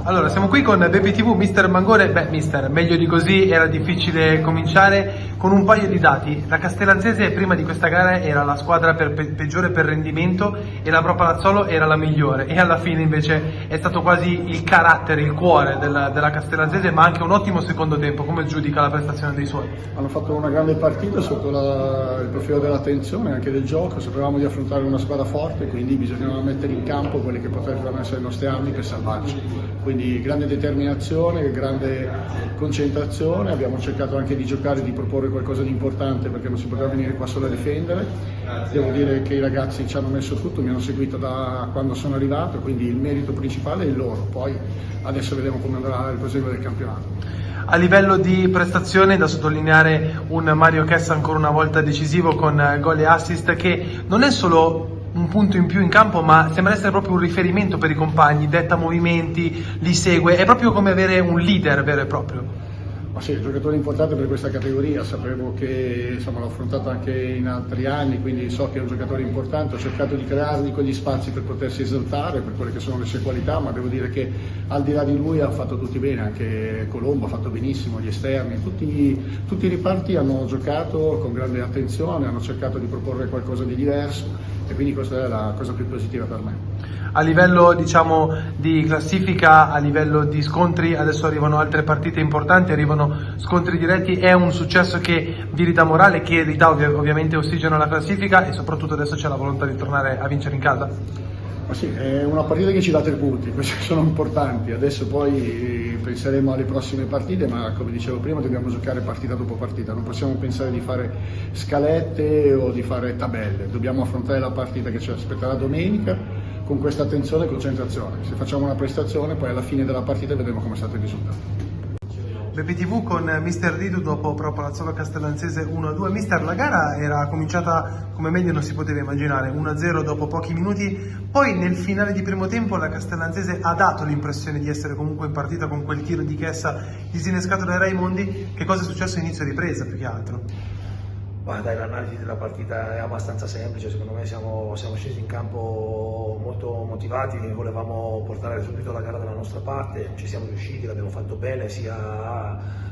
Allora, siamo qui con BPTV, mister Mangone. Mister, meglio di così, era difficile cominciare con un paio di dati. La Castellanzese prima di questa gara era la squadra peggiore per rendimento e la Pro Palazzolo era la migliore, e alla fine invece è stato quasi il carattere, il cuore della Castellanzese, ma anche un ottimo secondo tempo. Come giudica la prestazione dei suoi? Hanno fatto una grande partita sotto il profilo della tensione, anche del gioco. Sapevamo di affrontare una squadra forte, quindi bisognava mettere in campo quelli che potevano essere i nostri armi per salvarci. Quindi grande determinazione, grande concentrazione, abbiamo cercato anche di giocare, di proporre qualcosa di importante perché non si poteva venire qua solo a difendere. Devo dire che i ragazzi ci hanno messo tutto, mi hanno seguito da quando sono arrivato, quindi il merito principale è il loro, poi adesso vedremo come andrà il proseguo del campionato. A livello di prestazione, da sottolineare un Mario Chessa ancora una volta decisivo con gol e assist, che non è solo un punto in più in campo, ma sembra essere proprio un riferimento per i compagni, detta movimenti, li segue, è proprio come avere un leader vero e proprio. Ma sì, è un giocatore importante per questa categoria, sapevo che l'ho affrontato anche in altri anni, quindi so che è un giocatore importante, ho cercato di creargli quegli spazi per potersi esaltare, per quelle che sono le sue qualità, ma devo dire che al di là di lui hanno fatto tutti bene, anche Colombo ha fatto benissimo, gli esterni, tutti i riparti hanno giocato con grande attenzione, hanno cercato di proporre qualcosa di diverso e quindi questa è la cosa più positiva per me. A livello di classifica, a livello di scontri, adesso arrivano altre partite importanti, arrivano scontri diretti, è un successo che vi ridà morale, che ridà ovviamente ossigeno alla classifica e soprattutto adesso c'è la volontà di tornare a vincere in casa? Ma sì, è una partita che ci dà 3 punti, questi sono importanti, adesso poi penseremo alle prossime partite, ma come dicevo prima dobbiamo giocare partita dopo partita, non possiamo pensare di fare scalette o di fare tabelle, dobbiamo affrontare la partita che ci aspetterà domenica con questa attenzione e concentrazione. Se facciamo una prestazione poi alla fine della partita vedremo come è stato il risultato. BPTV con mister Didu dopo Pro Palazzolo Castellanzese 1-2. Mister, la gara era cominciata come meglio non si poteva immaginare, 1-0 dopo pochi minuti, poi nel finale di primo tempo la Castellanzese ha dato l'impressione di essere comunque in partita con quel tiro di Chessa disinnescato da Raimondi. Che cosa è successo a inizio ripresa più che altro? Guarda, l'analisi della partita è abbastanza semplice, secondo me siamo scesi in campo molto motivati, volevamo portare subito la gara dalla nostra parte, ci siamo riusciti, l'abbiamo fatto bene sia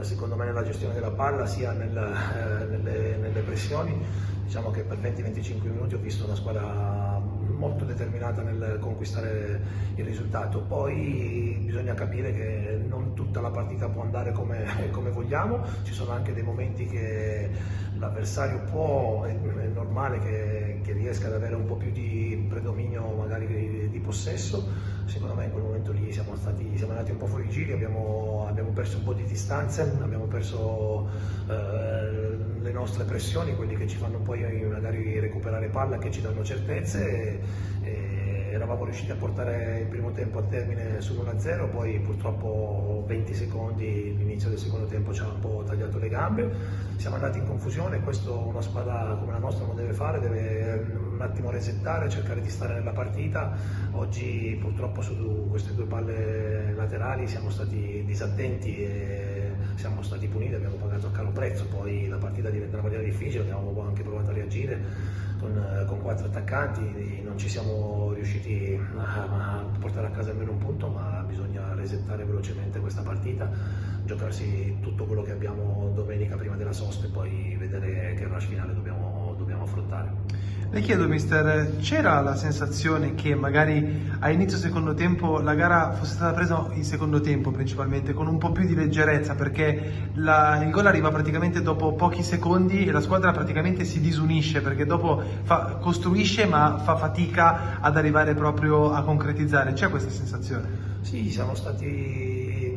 secondo me nella gestione della palla sia nelle pressioni. Diciamo che per 20-25 minuti ho visto una squadra molto determinata nel conquistare il risultato, poi bisogna capire che non tutta la partita può andare come vogliamo, ci sono anche dei momenti che l'avversario è normale che riesca ad avere un po' più di predominio magari di possesso. Secondo me in quel momento lì siamo andati un po' fuori giri, abbiamo perso un po' di distanze, abbiamo perso le nostre pressioni, quelli che ci fanno poi magari recuperare palla, che ci danno certezze e eravamo riusciti a portare il primo tempo a termine sull'1-0, poi purtroppo 20 secondi l'inizio del secondo tempo ci ha un po' tagliato le gambe, siamo andati in confusione, questo una squadra come la nostra non deve fare, deve un attimo resettare, cercare di stare nella partita. Oggi purtroppo su queste 2 palle laterali siamo stati disattenti e siamo stati puniti, abbiamo pagato a caro prezzo, poi la partita diventa una partita difficile, abbiamo anche provato a reagire con 4 attaccanti, non ci siamo riusciti a portare a casa almeno un punto, ma bisogna resettare velocemente questa partita, giocarsi tutto quello che abbiamo domenica prima della sosta e poi vedere che rush finale dobbiamo affrontare. Le chiedo, mister, c'era la sensazione che magari a inizio secondo tempo la gara fosse stata presa in secondo tempo principalmente, con un po' più di leggerezza, perché il gol arriva praticamente dopo pochi secondi e la squadra praticamente si disunisce, perché dopo costruisce ma fa fatica ad arrivare proprio a concretizzare? C'è questa sensazione? Sì, siamo stati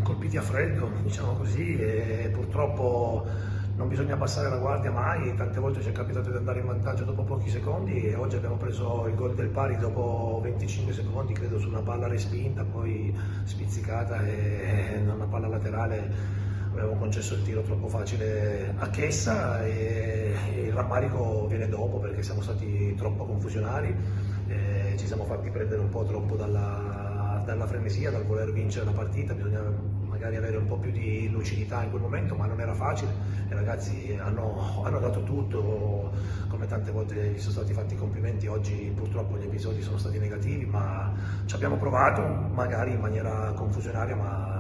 colpiti a freddo, diciamo così, e purtroppo non bisogna abbassare la guardia mai, tante volte ci è capitato di andare in vantaggio dopo pochi secondi e oggi abbiamo preso il gol del pari dopo 25 secondi, credo su una palla respinta, poi spizzicata e una palla laterale. Abbiamo concesso il tiro troppo facile a Chessa e il rammarico viene dopo perché siamo stati troppo confusionari, ci siamo fatti prendere un po' troppo dalla dalla frenesia, dal voler vincere la partita, bisogna magari avere un po' più di lucidità in quel momento, ma non era facile. I ragazzi hanno dato tutto, come tante volte gli sono stati fatti complimenti. Oggi purtroppo gli episodi sono stati negativi, ma ci abbiamo provato, magari in maniera confusionaria, ma